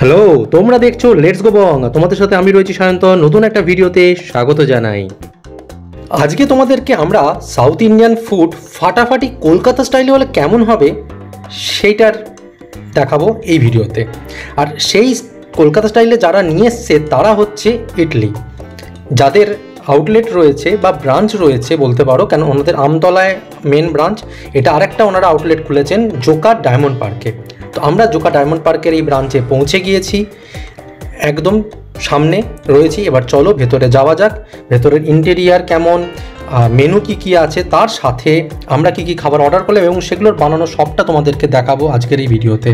Hello, তোমরা দেখছো let's go বং। তোমাদের সাথে আমি রয়েছি সায়ন্তন। নতুন একটা ভিডিওতে স্বাগত জানাই। আজকে তোমাদেরকে আমরা সাউথ ইন্ডিয়ান ফুড ফাটাফাটি কলকাতা স্টাইলে হলে কেমন হবে সেইটার দেখাবো এই ভিডিওতে। আর সেই কলকাতা স্টাইলে যারা নিয়ে এসছে তারা হচ্ছে ইডলি, যাদের আউটলেট রয়েছে বা ব্রাঞ্চ রয়েছে বলতে পারো, কেন ওনাদের আমতলায় মেন ব্রাঞ্চ, এটা আরেকটা ওনারা আউটলেট খুলেছেন জোকা ডায়মন্ড পার্কে। তো আমরা জোকা ডায়মন্ড পার্কের এই ব্রাঞ্চে পৌঁছে গিয়েছি, একদম সামনে রয়েছি। এবার চলো ভেতরে যাওয়া যাক, ভেতরের ইন্টেরিয়ার কেমন, মেনু কি কি আছে, তার সাথে আমরা কি কি খাবার অর্ডার করলাম এবং সেগুলোর বানানো সবটা তোমাদেরকে দেখাবো আজকের এই ভিডিওতে।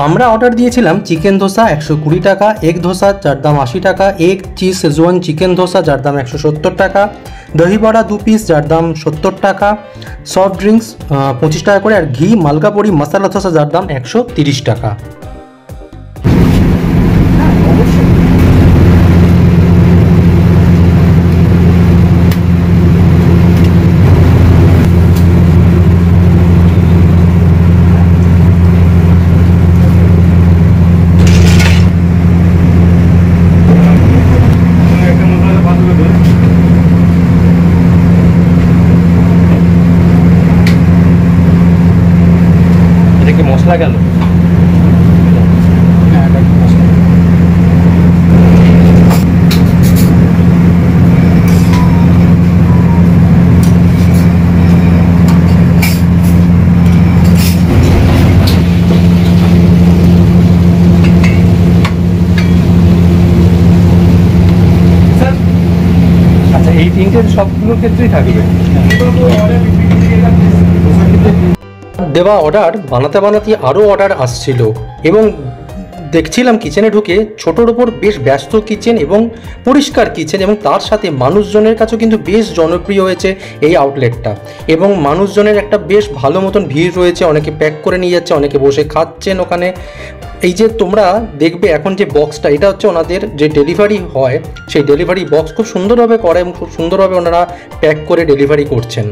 আমরা অর্ডার দিয়েছিলাম চিকেন ধোসা 120 টাকা, এগ ধোসা যার দাম 80 টাকা, egg cheese Schezwan chicken dosa যার দাম 170 টাকা, দহি বড়া 2 পিস যার দাম 70 টাকা, সফট ড্রিঙ্কস 25 টাকা করে, আর ঘি মালকাপুরি মশলা ধোসা যার দাম 130 টাকা। মশলা গেল আচ্ছা, এই তিনটে সবগুলোর ক্ষেত্রেই থাকবে। দেওয়া অর্ডার বানাতে বানাতে আরও অর্ডার আসছিল এবং দেখছিলাম কিচেনে ঢুকে ছোটোর ওপর বেশ ব্যস্ত কিচেন এবং পরিষ্কার কিচেন, এবং তার সাথে মানুষজনের কাছেও কিন্তু বেশ জনপ্রিয় হয়েছে এই আউটলেটটা, এবং মানুষজনের একটা বেশ ভালো মতন ভিড় রয়েছে। অনেকে প্যাক করে নিয়ে যাচ্ছে, অনেকে বসে খাচ্ছেন ওখানে। এই যে তোমরা দেখবে এখন যে বক্সটা, এটা হচ্ছে ওনাদের যে ডেলিভারি হয় সেই ডেলিভারি বক্স খুব সুন্দরভাবে করে এবং খুব সুন্দরভাবে ওনারা প্যাক করে ডেলিভারি করছেন।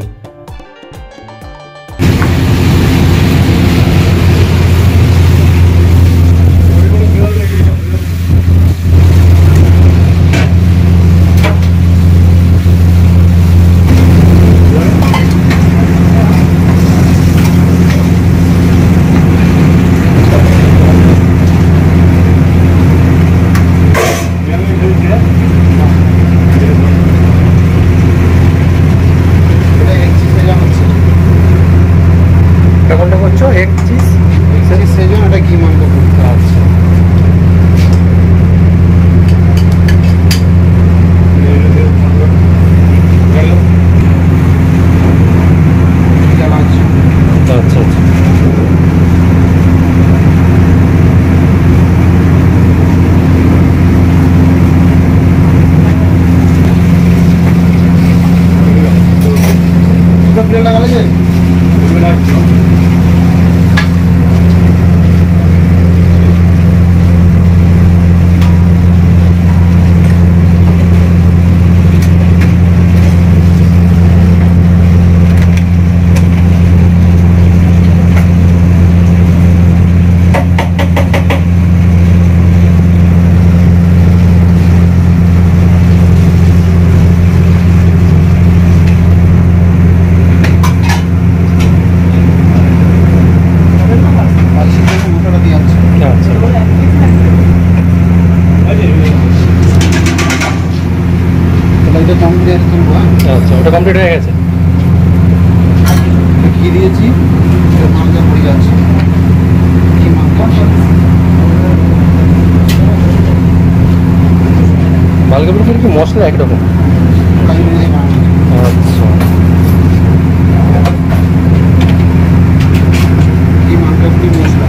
এক চিজ সেজন, এটা ঘি মাংস করতে আছে। আচ্ছা আচ্ছা, আচ্ছা, ওটা কমপ্লিট হয়ে গেছে। ঘি দিয়েছি, মাংস পড়ে যাচ্ছে, ঘি মাংস মালকাপুরের কি মশলা একরকম? আচ্ছা, ঘি মাংস মশলা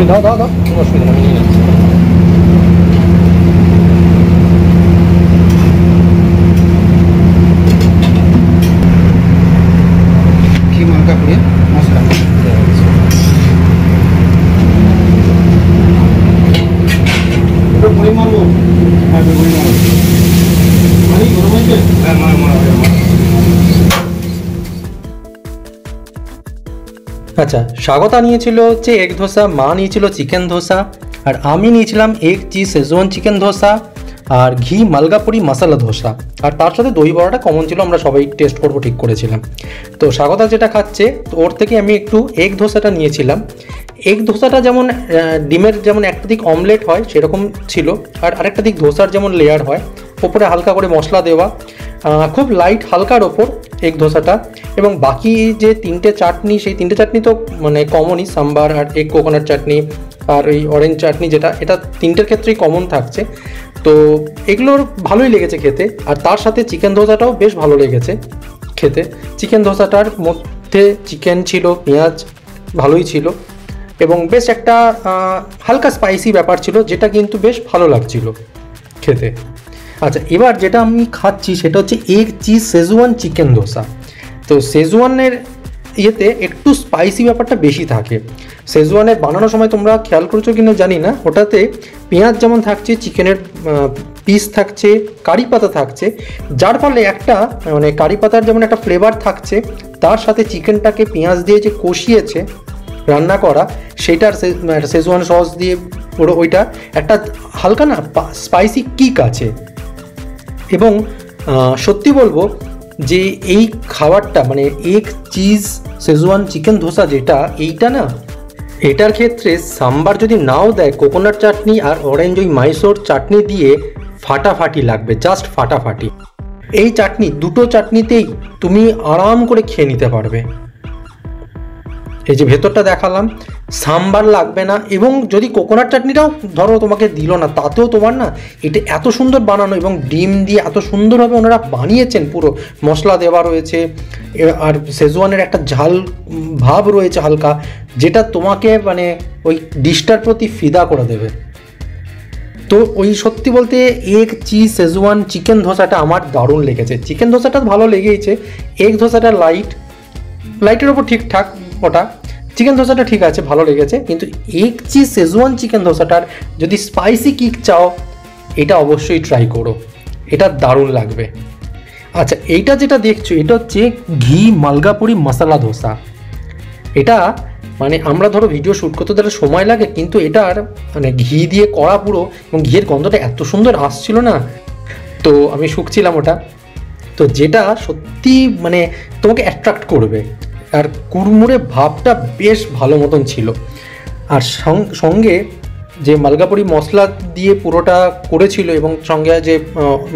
তুমি দাও দাও দাও, কোনো অসুবিধা নেই, আমি নিয়ে যাচ্ছি। ঘি মালকা পুড়িয়ে মশলা পুড়ি মারবো। হ্যাঁ পুড়ি মারবো, মারি গরম হয়েছে। হ্যাঁ মার মার। আচ্ছা, স্বাগতা নিয়েছিল হচ্ছে এগ ধোসা, মা নিয়েছিল চিকেন ধোসা, আর আমি নিয়েছিলাম egg cheese Schezwan chicken dosa আর ঘি মালগাপুরি মশলা ধোসা, আর তার সাথে দই বড়াটা কমন ছিল, আমরা সবাই টেস্ট করবো ঠিক করেছিলাম। তো স্বাগতা যেটা খাচ্ছে, তো ওর থেকে আমি একটু এগ ধোসাটা নিয়েছিলাম। এগ ধোসাটা যেমন ডিমের যেমন একটা দিক অমলেট হয় সেরকম ছিল, আর আরেকটা দিক ধোসার যেমন লেয়ার হয়, ওপরে হালকা করে মশলা দেওয়া, খুব লাইট হালকার ওপর এগ ধোসাটা। এবং বাকি যে তিনটে চাটনি, সেই তিনটে চাটনি তো মানে কমনই, সাম্বার আর এগ কোকোনাট চাটনি আর ওই অরেঞ্জ চাটনি, যেটা এটা তিনটের ক্ষেত্রেই কমন থাকছে। তো এগুলোর ভালোই লেগেছে খেতে, আর তার সাথে চিকেন ধোসাটাও বেশ ভালো লেগেছে খেতে। চিকেন ধোসাটার মধ্যে চিকেন ছিল, পেঁয়াজ ভালোই ছিল, এবং বেশ একটা হালকা স্পাইসি ব্যাপার ছিল, যেটা কিন্তু বেশ ভালো লাগছিল খেতে। আচ্ছা, এবার যেটা আমি খাচ্ছি সেটা হচ্ছে egg cheese Schezwan chicken dosa. তো শেজওয়ানের ইয়েতে একটু স্পাইসি ব্যাপারটা বেশি থাকে। শেজওয়ানের বানানোর সময় তোমরা খেয়াল করেছো কিনা জানি না, ওটাতে পেঁয়াজ যেমন থাকছে, চিকেনের পিস থাকছে, কারি পাতা থাকছে, যার ফলে একটা মানে কারি পাতার যেমন একটা ফ্লেভার থাকছে, তার সাথে চিকেনটাকে পেঁয়াজ দিয়ে যে কষিয়েছে রান্না করা, সেইটার শেজওয়ান সস দিয়ে পুরো ওইটা একটা হালকা না স্পাইসি কিক আছে। এবং সত্যি বলবো যে এই খাবারটা মানে egg cheese Schezwan chicken dosa যেটা, এইটা না, এটার ক্ষেত্রে সাম্বার যদি নাও দেয়, কোকোনাট চাটনি আর অরেঞ্জ ওই মাইসোর চাটনি দিয়ে ফাটাফাটি লাগবে, জাস্ট ফাটাফাটি। এই চাটনি দুটো চাটনিতেই তুমি আরাম করে খেয়ে নিতে পারবে। এই যে ভেতরটা দেখালাম, সাম্বার লাগবে না, এবং যদি কোকোনাট চাটনিটাও ধরো তোমাকে দিল না, তাতেও তোমার না এটা এত সুন্দর বানানো, এবং ডিম দিয়ে এত সুন্দরভাবে ওনারা বানিয়েছেন, পুরো মশলা দেওয়া রয়েছে, আর শেজওয়ানের একটা ঝাল ভাব রয়েছে হালকা, যেটা তোমাকে মানে ওই ডিশটার প্রতি ফিদা করে দেবে। তো ওই সত্যি বলতে এগ চিজ শেজওয়ান চিকেন ধোসাটা আমার দারুণ লেগেছে। চিকেন ধোসাটা ভালো লেগেইছে, এগ ধোসাটা লাইটের ওপর ঠিকঠাক, ওটা চিকেন ধোসাটা ঠিক আছে, ভালো লেগেছে, কিন্তু এগ চিজ শেজওয়ান চিকেন ধোসাটার যদি স্পাইসি কিক চাও, এটা অবশ্যই ট্রাই করো, এটা দারুণ লাগবে। আচ্ছা, এইটা যেটা দেখছো, এটা হচ্ছে ঘি মালগাপুরি মশলা ধোসা। এটা মানে আমরা ধরো ভিডিও শ্যুট করতে তাহলে সময় লাগে, কিন্তু এটার মানে ঘি দিয়ে করা পুরো, এবং ঘিয়ের গন্ধটা এত সুন্দর আসছিল না, তো আমি শুকছিলাম ওটা, তো যেটা সত্যি মানে তোমাকে অ্যাট্রাক্ট করবে, আর কুড়মুড়ে ভাবটা বেশ ভালো মতন ছিল। আর সঙ্গে যে মালগাপুরি মশলা দিয়ে পুরোটা করেছিল, এবং সঙ্গে যে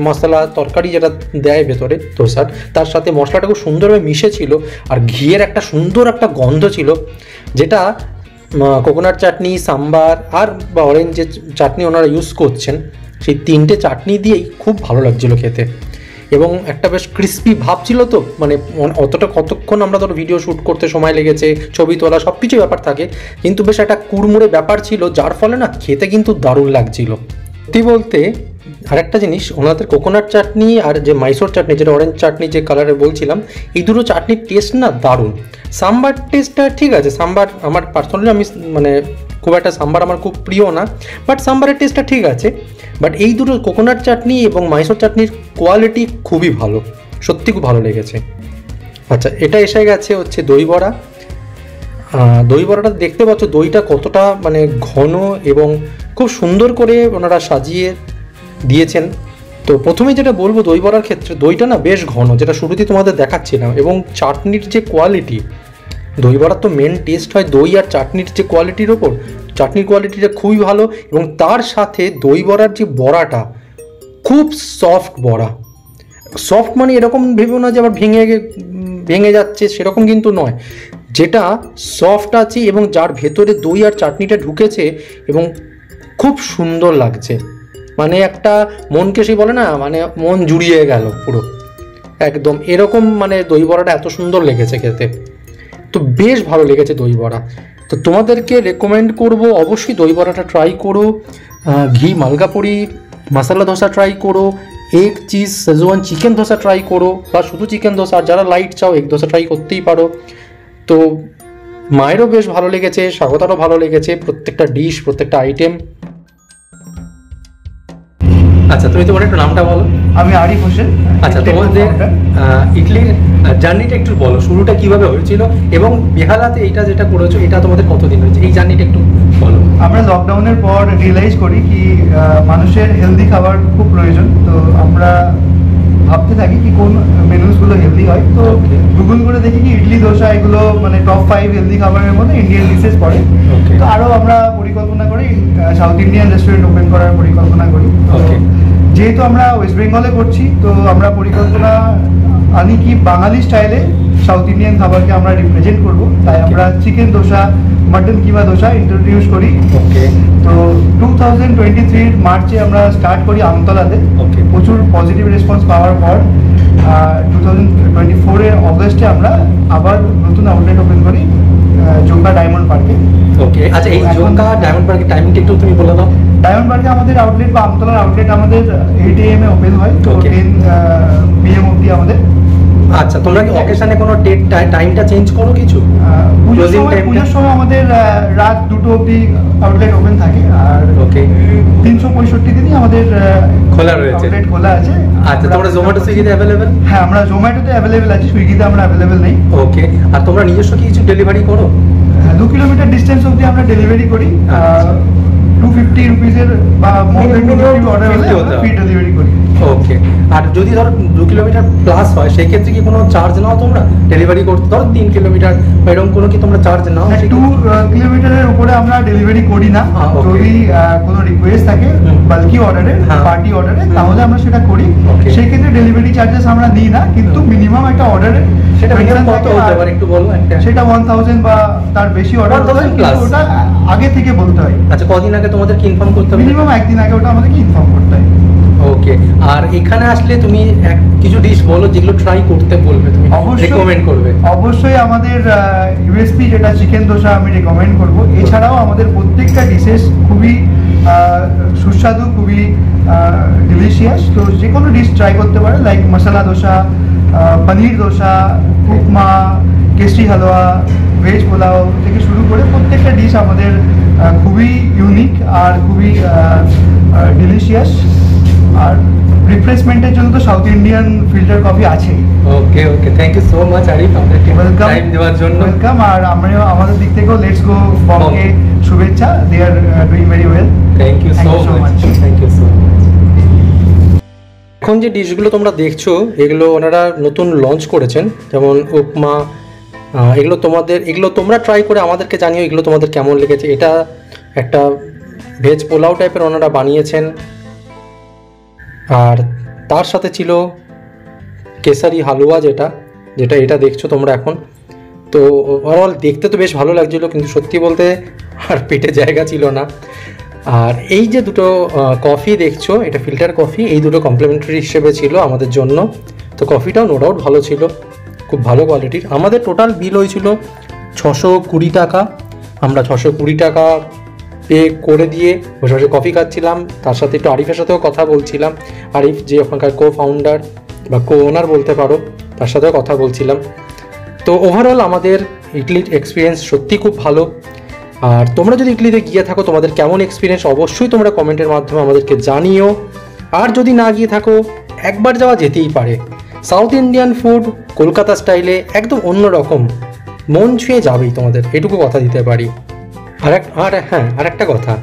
মশলা তরকারি যেটা দেয় ভেতরে ধোসার, তার সাথে মশলাটা খুব সুন্দরভাবে মিশেছিল, আর ঘিয়ের একটা সুন্দর একটা গন্ধ ছিল, যেটা কোকোনাট চাটনি, সাম্বার আর বা অরেঞ্জ যে চাটনি ওনারা ইউজ করছেন, সেই তিনটে চাটনি দিয়েই খুব ভালো লাগছিল খেতে। এবং একটা বেশ ক্রিস্পি ভাব ছিল, তো মানে কতক্ষণ আমরা ধরো ভিডিও শ্যুট করতে সময় লেগেছে, ছবি তোলা সব কিছু ব্যাপার থাকে, কিন্তু বেশ একটা কুড়মুড়ে ব্যাপার ছিল, যার ফলে না খেতে কিন্তু দারুণ লাগছিল। সত্যি বলতে আরেকটা জিনিস, ওনাদের কোকোনাট চাটনি আর যে মাইসোর চাটনি, যেটা অরেঞ্জ চাটনি যে কালারে বলছিলাম, এই দুটো চাটনির টেস্ট না দারুণ। সাম্বার টেস্টটা ঠিক আছে, সাম্বার আমার পার্সোনালি আমি মানে খুব একটা সাম্বার আমার খুব প্রিয় না, বাট সাম্বারের টেস্টটা ঠিক আছে। বাট এই দুটো কোকোনাট চাটনি এবং মাইসোর চাটনির কোয়ালিটি খুবই ভালো, সত্যি খুব ভালো লেগেছে। আচ্ছা, এটা এসে গেছে হচ্ছে দই বড়া। দই বড়াটা দেখতে পাচ্ছ, দইটা কতটা মানে ঘন এবং খুব সুন্দর করে ওনারা সাজিয়ে দিয়েছেন। তো প্রথমে যেটা বলবো দই বড়ার ক্ষেত্রে, দইটা না বেশ ঘন, যেটা শুরুতেই তোমাদের দেখাচ্ছিলাম, এবং চাটনির যে কোয়ালিটি, দই বড়ার তো মেন টেস্ট হয় দই আর চাটনির যে কোয়ালিটির ওপর, চাটনির কোয়ালিটিটা খুবই ভালো, এবং তার সাথে দই বড়ার যে বড়াটা খুব সফট বড়া। সফট মানে এরকম ভেবেও না যে আবার ভেঙে যাচ্ছে, সেরকম কিন্তু নয়, যেটা সফট আছে এবং যার ভেতরে দই আর চাটনিটা ঢুকেছে এবং খুব সুন্দর লাগছে, মানে একটা মনকে সেই বলে না, মানে মন জুড়িয়ে গেল পুরো একদম এরকম, মানে দই বড়াটা এত সুন্দর লেগেছে খেতে, তো বেশ ভালো লেগেছে দই বড়া। তো তোমাদেরকে রেকমেন্ড করব অবশ্যই দই বড়াটা ট্রাই করো, ঘি মালগাপুরি মশলা ধোসা ট্রাই করো, egg cheese Schezwan chicken dosa try করো, বা শুধু চিকেন ধোসা, আর যারা লাইট চাও এগ ধোসা ট্রাই করতেই পারো। তো মায়েরও বেশ ভালো লেগেছে, স্বাগতারও ভালো লেগেছে, প্রত্যেকটা ডিশ প্রত্যেকটা আইটেম। আচ্ছা, তুমি তোমার একটু নামটা বলো। আমি আরিফ হোসেন। আচ্ছা, তোমাদের ইডলির জার্নিটা একটু বলো, শুরুটা কিভাবে হয়েছিল, এবং বেহালাতে এইটা যেটা করেছো এটা তোমাদের কতদিন হয়েছে, এই জার্নিটা একটু বলো। আমরা লকডাউনের পর রিয়েলাইজ করি কি মানুষের হেলদি খাবার খুব প্রয়োজন। তো আমরা ভাবতে থাকি কি কোন মেনুসগুলো হেলদি হয়। তো গুগল করে দেখি কি ইডলি ধোসা এগুলো মানে টপ 5 হেলদি খাবারের মধ্যে ইন্ডিয়ান ডিশেস পড়ে। তো আরও আমরা পরিকল্পনা করি সাউথ ইন্ডিয়ান রেস্টুরেন্ট ওপেন করার পরিকল্পনা করি। যেহেতু আমরা ওয়েস্ট বেঙ্গলে করছি, তো আমরা পরিকল্পনা আনি কি বাঙালি স্টাইলে সাউথ ইন্ডিয়ান খাবারকে আমরা রিপ্রেজেন্ট করব। তাই আমরা চিকেন ধোসা, মটন কিমা ধোসা ইন্ট্রোডিউস করি। তো 2023 মার্চে আমরা স্টার্ট করি আমতলাতে। প্রচুর পজিটিভ রেসপন্স পাওয়ার পর 2024 অগস্টে আমরা আবার নতুন আউটলেট ওপেন করি জোঙ্কা ডায়মন্ড পার্কে। আচ্ছা, এই জোঙ্কা ডায়মন্ড পার্কের টাইমিংটা একটু তুমি বলে দাও। ডায়মন্ড পার্কে আমাদের আউটলেট বা আমতলার আউটলেট আমাদের 8 AM এ ওপেন হয়, তো 10 PM অবধি আমাদের। আচ্ছা, তোমরা কি অকেশনে কোনো ডেট টাইমটা চেঞ্জ করো কিছু? পুজোর সময় আমাদের রাত 2টো অবধি আউটলেট ওপেন থাকে, আর 365 দিনই আমাদের খোলা রয়েছে, আউটলেট খোলা আছে। আচ্ছা, তোমরা জোম্যাটো সুইগিতে অ্যাভেলেবেল? হ্যাঁ, আমরা জোম্যাটোতে অ্যাভেলেবেল আছি, সুইগিতে আমরা অ্যাভেলেবেল নেই। ওকে, আর তোমরা নিজস্ব কিছু ডেলিভারি করো? 2 কিলোমিটার ডিস্টেন্স অবধি আমরা ডেলিভারি করি। 250 রুপিসের বা মোর দেন 250 অর্ডার হলে আমরা ফ্রি ডেলিভারি করি। ওকে, আর যদি ধর 2 কিলোমিটার প্লাস হয় সেই ক্ষেত্রে কি কোনো চার্জ নাও তোমরা ডেলিভারি করতে? ধর 3 কিলোমিটার এরকম কোনো কি তোমরা চার্জ নাও? 2 কিলোমিটারের উপরে আমরা ডেলিভারি করি না। যদি কোনো রিকোয়েস্ট থাকে বাল্কি অর্ডারে, পার্টি অর্ডারে, তাহলে আমরা সেটা করি। সেই ক্ষেত্রে ডেলিভারি চার্জেস আমরা নিই না, কিন্তু মিনিমাম একটা অর্ডারে সেটা মিনিমাম কত হতে পারে একটু বলো। সেটা 1000 বা তার বেশি অর্ডার হতে পারে, কিন্তু ওটা আগে থেকে বলতে হয়। আচ্ছা, কদিন আগে তোমাদেরকে ইনফর্ম করতে হবে? মিনিমাম একদিন আগে ওটা আমাদেরকে ইনফর্ম করতে হয়। ওকে, আর এখানে আসলে তুমি কিছু ডিশ বলো যেগুলো ট্রাই করতে বলবে, তুমি রেকমেন্ড করবে। অবশ্যই আমাদের ইউএসপি যেটা চিকেন ধোসা আমি রেকমেন্ড করব। এছাড়াও আমাদের প্রত্যেকটা ডিশেস খুবই সুস্বাদু, খুবই ডিলিশিয়াস। তো যে কোনো ডিশ ট্রাই করতে পারে, লাইক মশলা ধোসা, পনির ধোসা, উপমা, কেশরি হালুয়া, ভেজ পোলাও থেকে শুরু করে প্রত্যেকটা ডিশ আমাদের খুবই ইউনিক আর খুবই ডিলিশিয়াস। আর রিফ্রেশমেন্টের জন্য তো সাউথ ইন্ডিয়ান ফিল্টার কফি আছেই। Okay, thank you so much Arif, আমাদেরকে টাইম দেওয়ার জন্য। ওয়েলকাম। আর আমরা আমাদের দিক থেকেও লেটস গো বংকে শুভেচ্ছা। They are doing very well. Thank you so much. Thank you so much. এখন যে ডিশগুলো তোমরা দেখছো এগুলো ওনারা নতুন লঞ্চ করেছেন, যেমন উপমা, এগুলো তোমরা ট্রাই করে আমাদেরকে জানিও এগুলো তোমাদের কেমন লেগেছে। এটা একটা ভেজ পোলাও টাইপের ওনারা বানিয়েছেন, আর তার সাথে ছিল কেসারি হালুয়া, যেটা এটা দেখছো তোমরা এখন। তো ওভারঅল দেখতে তো বেশ ভালো লাগছিলো, কিন্তু সত্যি বলতে আর পেটে জায়গা ছিল না। আর এই যে দুটো কফি দেখছো, এটা ফিল্টার কফি, এই দুটো কমপ্লিমেন্টারি হিসেবে ছিল আমাদের জন্য। তো কফিটাও নো ডাউট ভালো ছিল, খুব ভালো কোয়ালিটির। আমাদের টোটাল বিল হয়েছিল 620 টাকা। আমরা 620 টাকা পে করে দিয়ে বসে বসে কফি খাচ্ছিলাম, তার সাথে একটু আরিফের সাথেও কথা বলছিলাম। আরিফ যে ওখানকার ফাউন্ডার বা ওনার বলতে পারো, তার সাথেও কথা বলছিলাম। তো ওভারঅল আমাদের ইডলির এক্সপিরিয়েন্স সত্যি খুব ভালো। আর তোমরা যদি ইডলিতে গিয়ে থাকো তোমাদের কেমন এক্সপিরিয়েন্স অবশ্যই তোমরা কমেন্টের মাধ্যমে আমাদেরকে জানিও। আর যদি না গিয়ে থাকো একবার যাওয়া যেতেই পারে। সাউথ ইন্ডিয়ান ফুড কলকাতা স্টাইলে একদম অন্যরকম, মন ছুঁয়ে যাবেই তোমাদের, এটুকু কথা দিতে পারি। আর একটা কথা,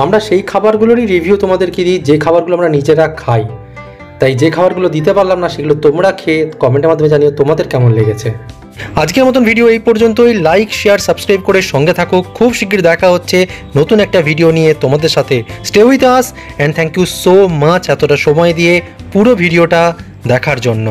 আমরা সেই খাবারগুলোরই রিভিউ তোমাদেরকে দিই যে খাবারগুলো আমরা নিজেরা খাই। তাই যে খাবারগুলো দিতে পারলাম না সেগুলো তোমরা খেয়ে কমেন্টের মাধ্যমে জানিও তোমাদের কেমন লেগেছে। আজকের মতন ভিডিও এই পর্যন্তই। লাইক, শেয়ার, সাবস্ক্রাইব করে সঙ্গে থাকো। খুব শীঘ্রই দেখা হচ্ছে নতুন একটা ভিডিও নিয়ে তোমাদের সাথে। Stay with us and thank you so much এতটা সময় দিয়ে পুরো ভিডিওটা দেখার জন্য।